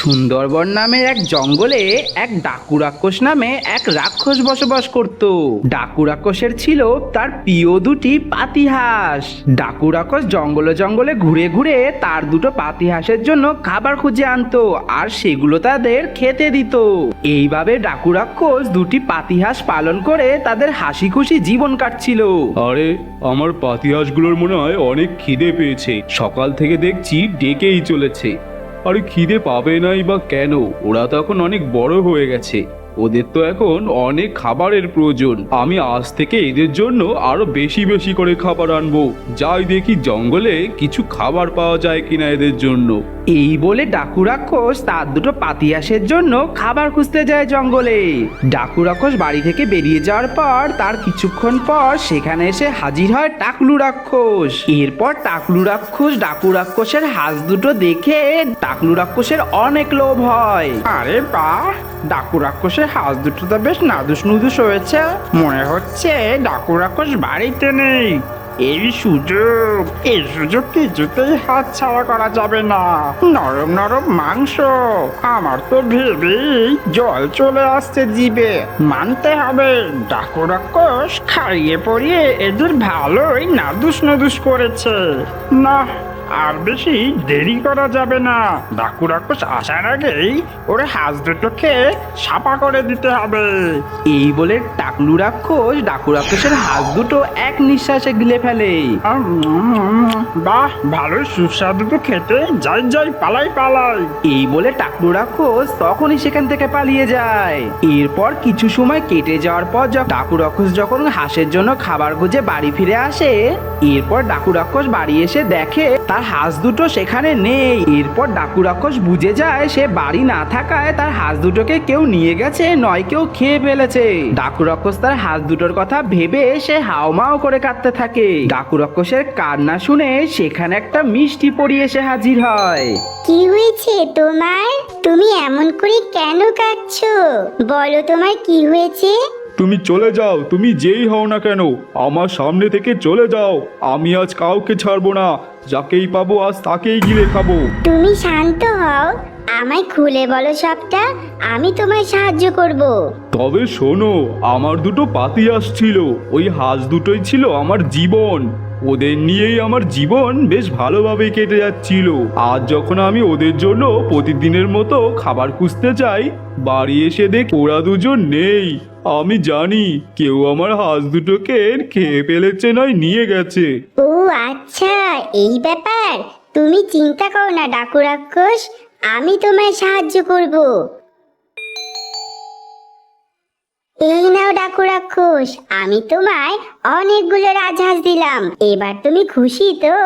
সুন্দরবন নামে এক জঙ্গলে এক ডাকু রাক্ষস নামে এক রাক্ষস বসবাস করত। ডাকু রাক্ষসের ছিল তার প্রিয় দুটি পাতিহাঁস। ডাকু রাক্ষস জঙ্গলে জঙ্গলে ঘুরে ঘুরে তার দুটো পাতিহাঁসের জন্য খাবার খুঁজে আনতো আর সেগুলো তাদের খেতে দিত। এইভাবে ডাকু রাক্ষস দুটি পাতিহাঁস পালন করে তাদের হাসি খুশি জীবন কাটছিল। আরে আমার পাতিহাঁসগুলোর মনে হয় অনেক খিদে পেয়েছে, সকাল থেকে দেখছি ডেকেই চলেছে। আরে খিদে পাবে নাই বা কেন, ওরা তো এখন অনেক বড় হয়ে গেছে, ওদের তো এখন অনেক খাবারের প্রয়োজন। আমি আজ থেকে এদের জন্য আরো বেশি বেশি করে খাবার আনবো। যাই দেখি জঙ্গলে কিছু খাবার পাওয়া যায় কিনা এদের জন্য। এই বলে ডাকু রাক্ষস তার দুটো পাতিহাঁসের জন্য খাবার খুঁজতে যায় জঙ্গলে। ডাকু রাক্ষস বাড়ি থেকে বেরিয়ে যাওয়ার পর তার কিছুক্ষণ পর সেখানে এসে হাজির হয় টাকলু রাক্ষস। এরপর টাকলু রাক্ষস ডাকু রাক্ষসের হাঁস দুটো দেখে টাকলু রাক্ষসের অনেক লোভ হয়। আরে বাহ, ডাকু রাক্ষসের হাঁস দুটো তো বেশ নাদুস নুদুস হয়েছে। মনে হচ্ছে ডাকু রাক্ষস বাড়িতে নেই। এই সুযোগ কিছুতেই হাত ছাড়া করা যাবে না। নরম নরম মাংস, আমার তো ভেবেই জল চলে আসছে জিভে। মানতে হবে ডাকু রাক্ষস খাইয়ে পড়িয়ে এদের ভালোই নাদুস নদুস করেছে। না, আর বেশি দেরি করা যাবে না। ডাকু রাক্ষস আসার আগেই ওরে হাঁস দুটোকে সাপা করে দিতে হবে। এই বলে টাকলু রাক্ষস ডাকু রাক্ষসের হাঁস দুটো এক নিঃশ্বাসে গিলে ফেলে। বাহ, ভালোই সুস্বাদু তো খেতে। যাই যাই, পালাই পালাই। এই বলে টাকলু রাক্ষস তখনই সেখান থেকে পালিয়ে যায়। এরপর কিছু সময় কেটে যাওয়ার পর ডাকু রাক্ষস যখন হাঁসের জন্য খাবার খুঁজে বাড়ি ফিরে আসে, এরপর ডাকু রাক্ষস বাড়ি এসে দেখে তার হাঁস দুটো সেখানে নেই। এরপর ডাকু রাক্ষস বুঝে যায় সে বাড়ি না থাকায় তার হাঁস দুটোকে কেউ নিয়ে গেছে, নয় কেউ খেয়ে ফেলেছে। ডাকু রাক্ষস তার হাঁস দুটোর কথা ভেবে সে হাউমাউ করে কাঁদতে থাকে। ডাকু রাক্ষসের কান্না শুনে সেখানে একটা মিষ্টি পরি এসে হাজির হয়। কি হয়েছে তোমার? তুমি এমন করে কেন কাঁদছো? বলো তোমার কি হয়েছে? তুমি চলে যাও, তুমি যেই হও না কেন আমার সামনে থেকে চলে যাও। আমি আজ কাউকে ছাড়বো না, যাকেই পাবো আজ তাকেই গিলে খাবো। তুমি শান্ত হও, আমায় খুলে বলো সবটা, আমি তোমায় সাহায্য করব। তবে শোনো, আমার দুটো পাতিহাঁস ছিল, ওই হাঁস দুটোই ছিল আমার জীবন। ওদের নিয়েই আমার জীবন বেশ ভালোভাবে কেটে যাচ্ছিল। আজ যখন আমি ওদের জন্য প্রতিদিনের মতো খাবার খুঁজতে যাই, বাড়ি এসে দেখ ওরা দুজন নেই। আমি জানি কেউ আমার হাঁস দুটোকে খেয়ে ফেলেছে, নয় নিয়ে গেছে। ও আচ্ছা, এই ব্যাপার। তুমি চিন্তা করো না ডাকু রাক্ষস, আমি তোমায় সাহায্য করব। এই নাও ডাকু রাক্ষস, আমি তোমায় অনেকগুলো রাজহাঁস দিলাম। এবার তুমি খুশি তো?